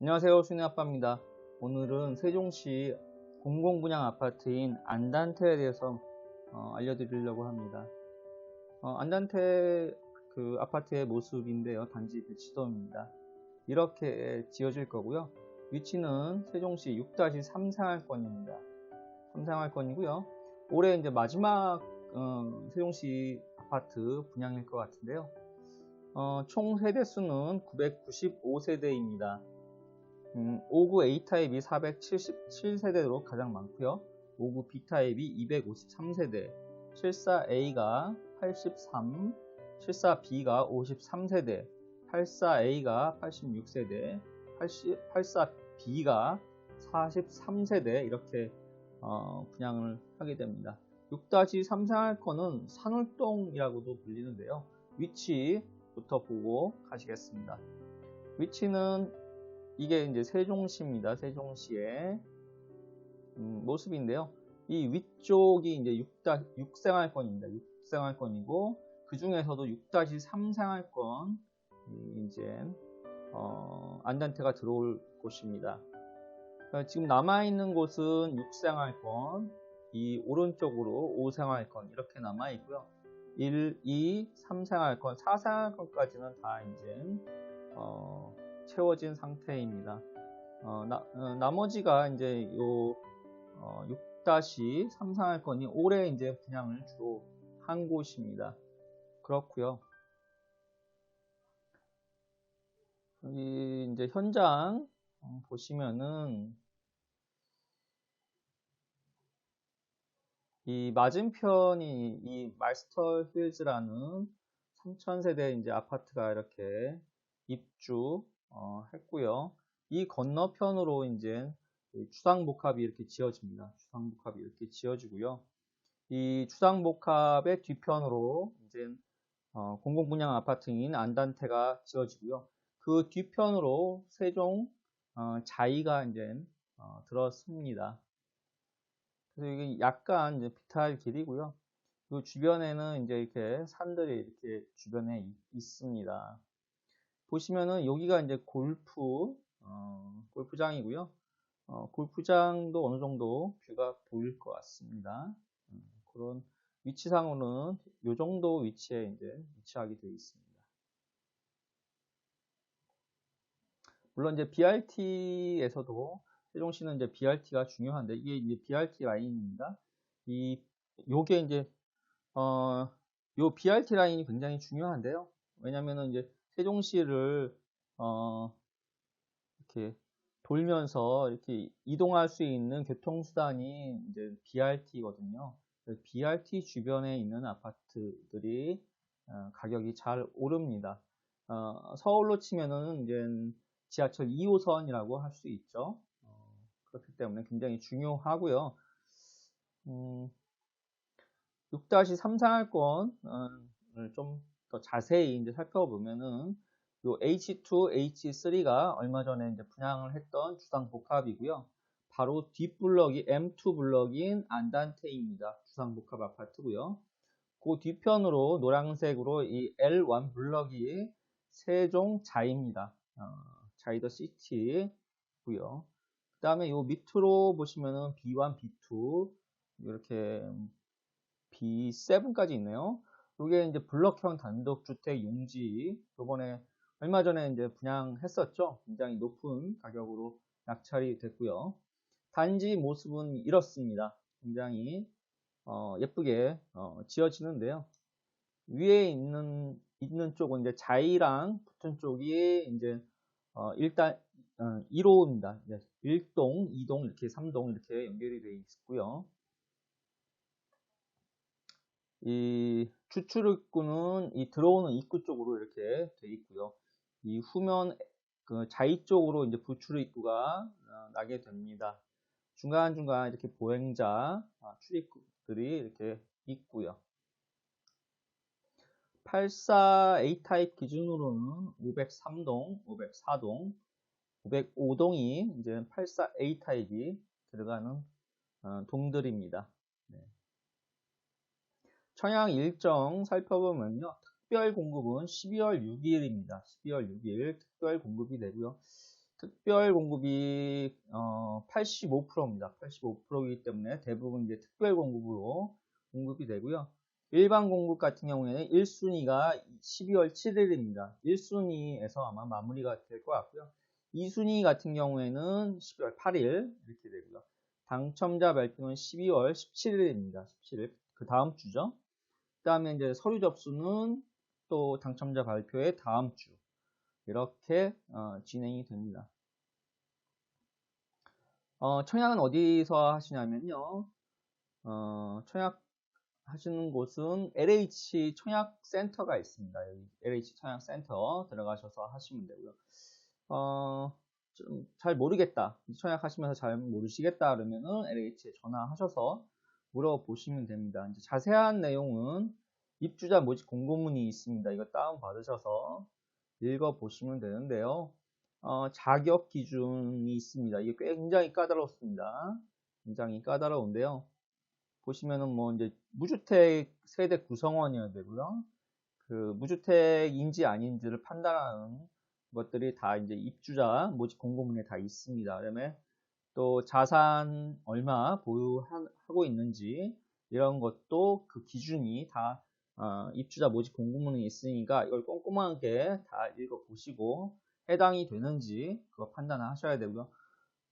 안녕하세요. 순이아빠입니다. 오늘은 세종시 공공분양 아파트인 안단테에 대해서 알려드리려고 합니다. 안단테 그 아파트의 모습인데요. 단지 대치동입니다. 이렇게 지어질 거고요. 위치는 세종시 6-3 생활권입니다. 3생활권이고요. 올해 이제 마지막 세종시 아파트 분양일 것 같은데요. 총 세대수는 995세대입니다. 5구 A타입이 477세대로 가장 많고요. 5구 B타입이 253세대, 74A가 83, 74B가 53세대, 84A가 86세대, 84B가 43세대 이렇게 분양을 하게 됩니다. 6-3 생활권은 산울동이라고도 불리는데요. 위치부터 보고 가시겠습니다. 위치는 이게 이제 세종시입니다. 세종시의 모습인데요. 이 위쪽이 이제 6 생활권입니다. 6 생활권이고 그 중에서도 6-3 생활권 이제 안단테가 들어올 곳입니다. 그러니까 지금 남아 있는 곳은 6 생활권, 이 오른쪽으로 5 생활권 이렇게 남아 있고요. 1, 2, 3 생활권, 4 생활권까지는 다 이제 채워진 상태입니다. 나머지가 이제 요 6-3 생활권이 올해 이제 분양을 주로 한 곳입니다. 그렇고요. 여기 이제 현장 보시면은 이 맞은편이 이 말스터 힐즈라는 3000세대 이제 아파트가 이렇게 입주 했고요. 이 건너편으로 이제 주상복합이 이렇게 지어집니다. 주상복합이 이렇게 지어지고요. 이 주상복합의 뒤편으로 이제 공공분양 아파트인 안단테가 지어지고요. 그 뒤편으로 세종 자이가 이제 들었습니다. 그래서 이게 약간 이제 비탈 길이고요. 그 주변에는 이제 이렇게 산들이 이렇게 주변에 있습니다. 보시면은 여기가 이제 골프장이고요. 골프장도 어느 정도 뷰가 보일 것 같습니다. 그런 위치상으로는 이 정도 위치에 이제 위치하게 되어 있습니다. 물론 이제 BRT에서도 세종시는 이제 BRT가 중요한데 이게 이제 BRT 라인입니다. 요게 이제 요 BRT 라인이 굉장히 중요한데요. 왜냐면은 이제 세종시를 이렇게 돌면서 이렇게 이동할 수 있는 교통수단이 이제 BRT거든요. BRT 주변에 있는 아파트들이 가격이 잘 오릅니다. 서울로 치면은 이제 지하철 2호선이라고 할 수 있죠. 그렇기 때문에 굉장히 중요하고요. 6-3 생활권을 좀 더 자세히 이제 살펴보면은 요 H2, H3가 얼마 전에 이제 분양을 했던 주상복합이고요. 바로 뒷블럭이 M2 블럭인 안단테입니다. 주상복합 아파트고요. 그 뒤편으로 노란색으로 이 L1 블럭이 세종자이입니다. 자이더 시티고요. 그 다음에 요 밑으로 보시면은 B1, B2 이렇게 B7까지 있네요. 이게 이제 블럭형 단독주택 용지 요번에 얼마 전에 이제 분양했었죠. 굉장히 높은 가격으로 낙찰이 됐고요. 단지 모습은 이렇습니다. 굉장히 예쁘게 지어지는데요. 위에 있는 쪽은 이제 자이랑 붙은 쪽이 이제 일단 1호입니다. 1동, 2동, 이렇게 3동 이렇게 연결이 되어 있고요. 이 주출입구는 이 들어오는 입구 쪽으로 이렇게 되어 있고요. 이 후면 그 자이 쪽으로 이제 부출입구가 나게 됩니다. 중간중간 이렇게 보행자 출입구들이 이렇게 있고요. 84 A타입 기준으로는 503동, 504동, 505동이 이제 84 A타입이 들어가는 동들입니다. 네. 청약 일정 살펴보면요. 특별 공급은 12월 6일입니다. 12월 6일 특별 공급이 되고요. 특별 공급이 85%입니다. 85%이기 때문에 대부분 이제 특별 공급으로 공급이 되고요. 일반 공급 같은 경우에는 1순위가 12월 7일입니다. 1순위에서 아마 마무리가 될 것 같고요. 2순위 같은 경우에는 12월 8일 이렇게 되고요. 당첨자 발표는 12월 17일입니다. 17일. 그 다음 주죠. 그 다음에 이제 서류 접수는 또 당첨자 발표의 다음 주. 이렇게 진행이 됩니다. 청약은 어디서 하시냐면요. 청약 하시는 곳은 LH 청약센터가 있습니다. 여기 LH 청약센터 들어가셔서 하시면 되고요. 좀 잘 모르겠다. 청약하시면서 잘 모르시겠다 그러면은 LH에 전화하셔서 물어보시면 됩니다. 이제 자세한 내용은 입주자 모집 공고문이 있습니다. 이거 다운 받으셔서 읽어보시면 되는데요. 자격 기준이 있습니다. 이게 굉장히 까다롭습니다. 굉장히 까다로운데요. 보시면은 뭐 이제 무주택 세대 구성원이어야 되고요. 그 무주택인지 아닌지를 판단하는 것들이 다 이제 입주자 모집 공고문에 다 있습니다. 그다음에 또 자산 얼마 보유하고 있는지 이런 것도 그 기준이 다 입주자 모집 공고문에 있으니까 이걸 꼼꼼하게 다 읽어보시고 해당이 되는지 그거 판단을 하셔야 되고요.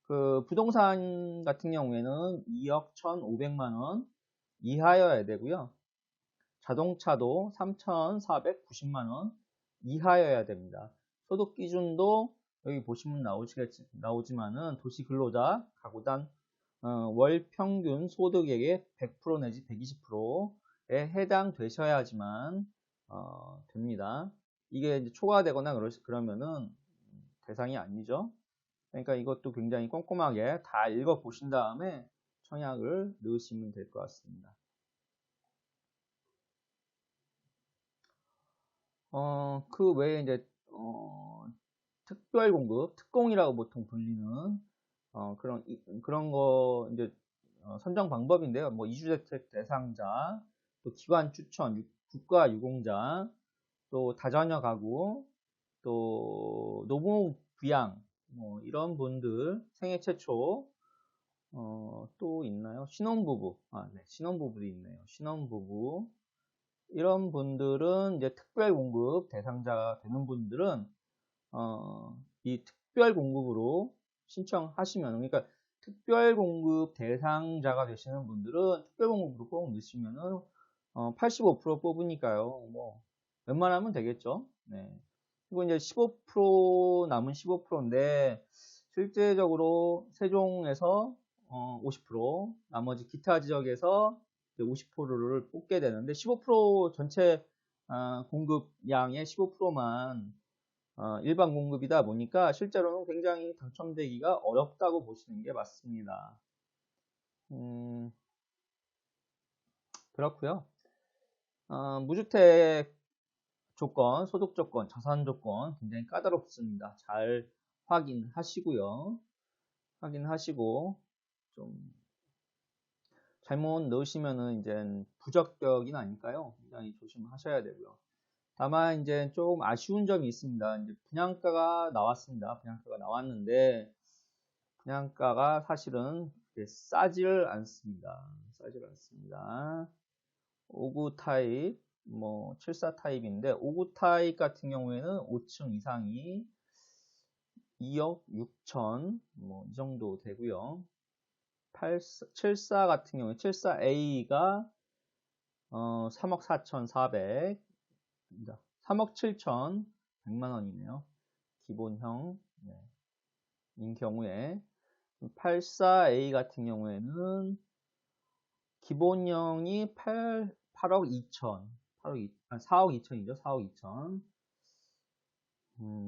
그 부동산 같은 경우에는 2억 1,500만 원 이하여야 되고요. 자동차도 3,490만 원 이하여야 됩니다. 소득 기준도 여기 보시면 나오지만은 도시 근로자 가구당 월 평균 소득액의 100% 내지 120%에 해당되셔야지만 됩니다. 이게 이제 초과되거나 그러면은 대상이 아니죠. 그러니까 이것도 굉장히 꼼꼼하게 다 읽어 보신 다음에 청약을 넣으시면 될 것 같습니다. 그 외에 이제 특별 공급, 특공이라고 보통 불리는 그런 거 이제 선정 방법인데요. 뭐 이주대책 대상자, 또 기관 추천, 국가 유공자, 또 다자녀 가구, 또 노무 부양, 뭐 이런 분들 생애 최초 또 있나요? 신혼부부, 네, 신혼부부도 있네요. 신혼부부 이런 분들은 이제 특별 공급 대상자가 되는 분들은 이 특별 공급으로 신청하시면, 그러니까 특별 공급 대상자가 되시는 분들은 특별 공급으로 꼭 넣으시면은 85% 뽑으니까요. 뭐 웬만하면 되겠죠. 네. 그리고 이제 15% 남은 15%인데 실제적으로 세종에서 50%, 나머지 기타 지역에서 50%를 뽑게 되는데 15% 전체 공급량의 15%만 일반 공급이다 보니까 실제로는 굉장히 당첨되기가 어렵다고 보시는 게 맞습니다. 그렇고요. 무주택 조건, 소득 조건, 자산 조건 굉장히 까다롭습니다. 잘 확인하시고요. 확인하시고 좀 잘못 넣으시면은 이제 부적격이 아닐까요? 굉장히 조심하셔야 되고요. 다만 이제 좀 아쉬운 점이 있습니다. 이제 분양가가 나왔습니다. 분양가가 나왔는데 분양가가 사실은 싸지를 않습니다. 싸지를 않습니다. 5구 타입, 뭐 74 타입인데 5구 타입 같은 경우에는 5층 이상이 2억 6천 뭐 이 정도 되고요. 74 같은 경우에 74A가 3억 4,400 3억 7천 100만 원이네요. 기본형 인 경우에 84A 같은 경우에는 기본형이 8억 2천 4억 2천이죠. 4억 2천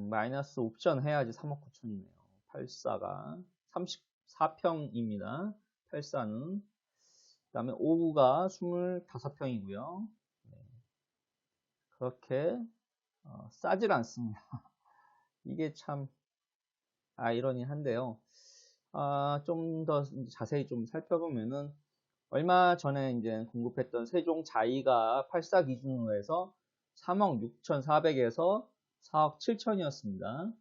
마이너스 옵션 해야지 3억 9천이네요. 84가 34평입니다. 84는 그 다음에 5구가 25평이고요. 그렇게 싸질 않습니다. 이게 참 아이러니한데요. 좀 더 자세히 좀 살펴보면은 얼마 전에 이제 공급했던 세종 자이가 84 기준으로 해서 3억 6,400에서 4억 7천이었습니다.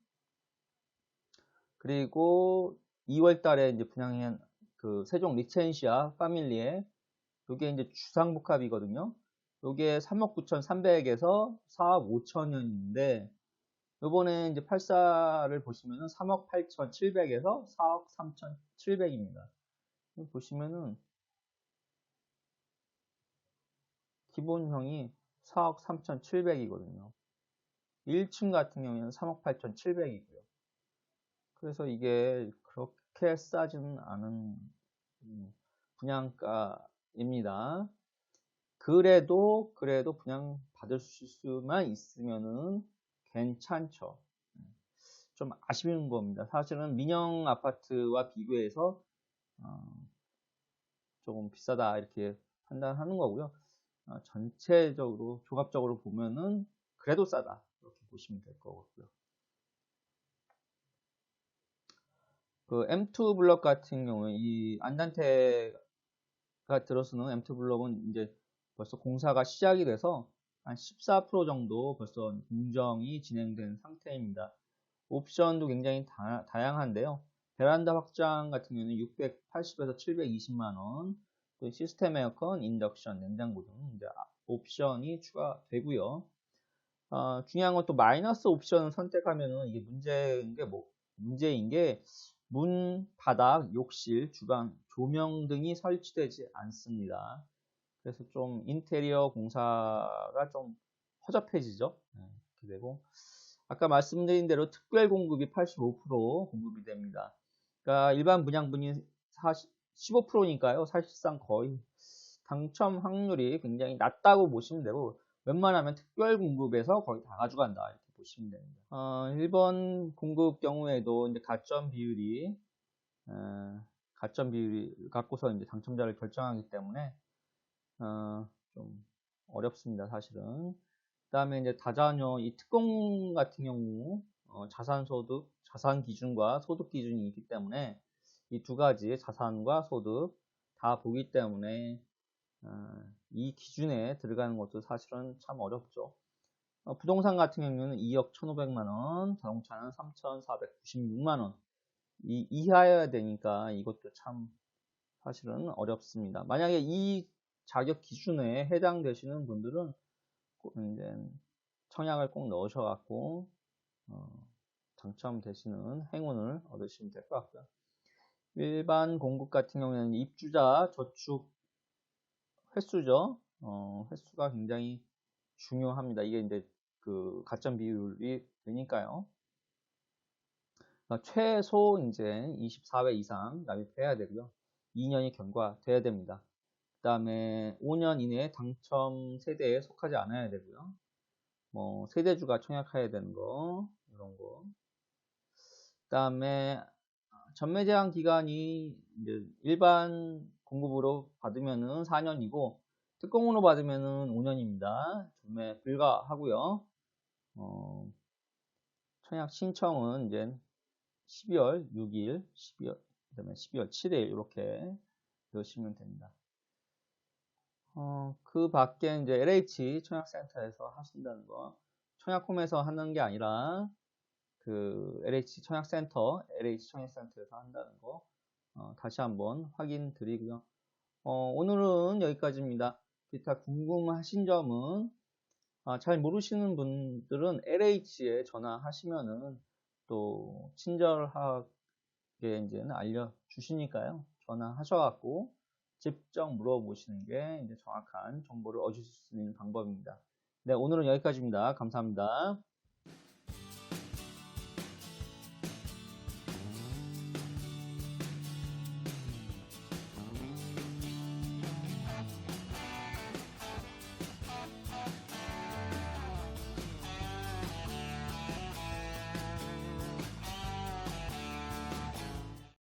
그리고 2월 달에 이제 분양한 그 세종 리첸시아 파밀리에 요게 이제 주상복합이거든요. 요게 3억 9,300에서 4억 5천원인데 요번에 이제 84를 보시면은 3억 8,700에서 4억 3,700입니다. 보시면은 기본형이 4억 3,700이거든요. 1층 같은 경우에는 3억 8,700이고요. 그래서 이게 그렇게 싸지는 않은 분양가입니다. 그래도 분양 받을 수만 있으면은 괜찮죠. 좀 아쉬운 겁니다. 사실은 민영 아파트와 비교해서 조금 비싸다 이렇게 판단하는 거고요. 전체적으로 종합적으로 보면은 그래도 싸다 이렇게 보시면 될 것 같고요. 그 M2 블럭 같은 경우에 이 안단테가 들어서는 M2 블럭은 이제 벌써 공사가 시작이 돼서 한 14% 정도 벌써 공정이 진행된 상태입니다. 옵션도 굉장히 다양한데요. 베란다 확장 같은 경우는 680에서 720만원, 또 시스템 에어컨, 인덕션, 냉장고 등 이제 옵션이 추가되고요. 중요한 건 또 마이너스 옵션을 선택하면은 이게 문제인 게 문, 바닥, 욕실, 주방, 조명 등이 설치되지 않습니다. 그래서 좀 인테리어 공사가 좀 허접해지죠. 이렇게 되고 아까 말씀드린 대로 특별 공급이 85% 공급이 됩니다. 그러니까 일반 분양분이 15%니까요. 사실상 거의 당첨 확률이 굉장히 낮다고 보시면 되고 웬만하면 특별 공급에서 거의 다 가져간다 이렇게 보시면 됩니다. 1번 공급 경우에도 이제 가점 비율이 갖고서 이제 당첨자를 결정하기 때문에 좀 어렵습니다, 사실은. 그 다음에 이제 다자녀 이 특공 같은 경우 자산 기준과 소득 기준이 있기 때문에 이 두 가지 자산과 소득 다 보기 때문에 이 기준에 들어가는 것도 사실은 참 어렵죠. 부동산 같은 경우는 2억 1,500만원, 자동차는 3,496만원 이하여야 되니까 이것도 참 사실은 어렵습니다. 만약에 이 자격 기준에 해당되시는 분들은 이제 청약을 꼭 넣으셔갖고 당첨되시는 행운을 얻으시면 될 것 같고요. 일반 공급 같은 경우에는 입주자 저축 횟수죠. 횟수가 굉장히 중요합니다. 이게 이제 그 가점 비율이 되니까요. 최소 이제 24회 이상 납입해야 되고요. 2년이 경과돼야 됩니다. 그 다음에 5년 이내에 당첨 세대에 속하지 않아야 되고요. 뭐 세대주가 청약해야 되는 거 이런 거. 그 다음에 전매 제한 기간이 이제 일반 공급으로 받으면은 4년이고 특공으로 받으면은 5년입니다. 전매 불가하고요. 청약 신청은 이제 12월 6일, 그다음에 12월 7일 이렇게 넣으시면 됩니다. 그 밖에 이제 LH 청약센터에서 하신다는 거, 청약홈에서 하는 게 아니라 그 LH 청약센터에서 한다는 거 다시 한번 확인 드리고요. 오늘은 여기까지입니다. 기타 궁금하신 점은 잘 모르시는 분들은 LH에 전화하시면은 또 친절하게 이제는 알려주시니까요. 전화하셔갖고 직접 물어보시는 게 이제 정확한 정보를 얻으실 수 있는 방법입니다. 네, 오늘은 여기까지입니다. 감사합니다.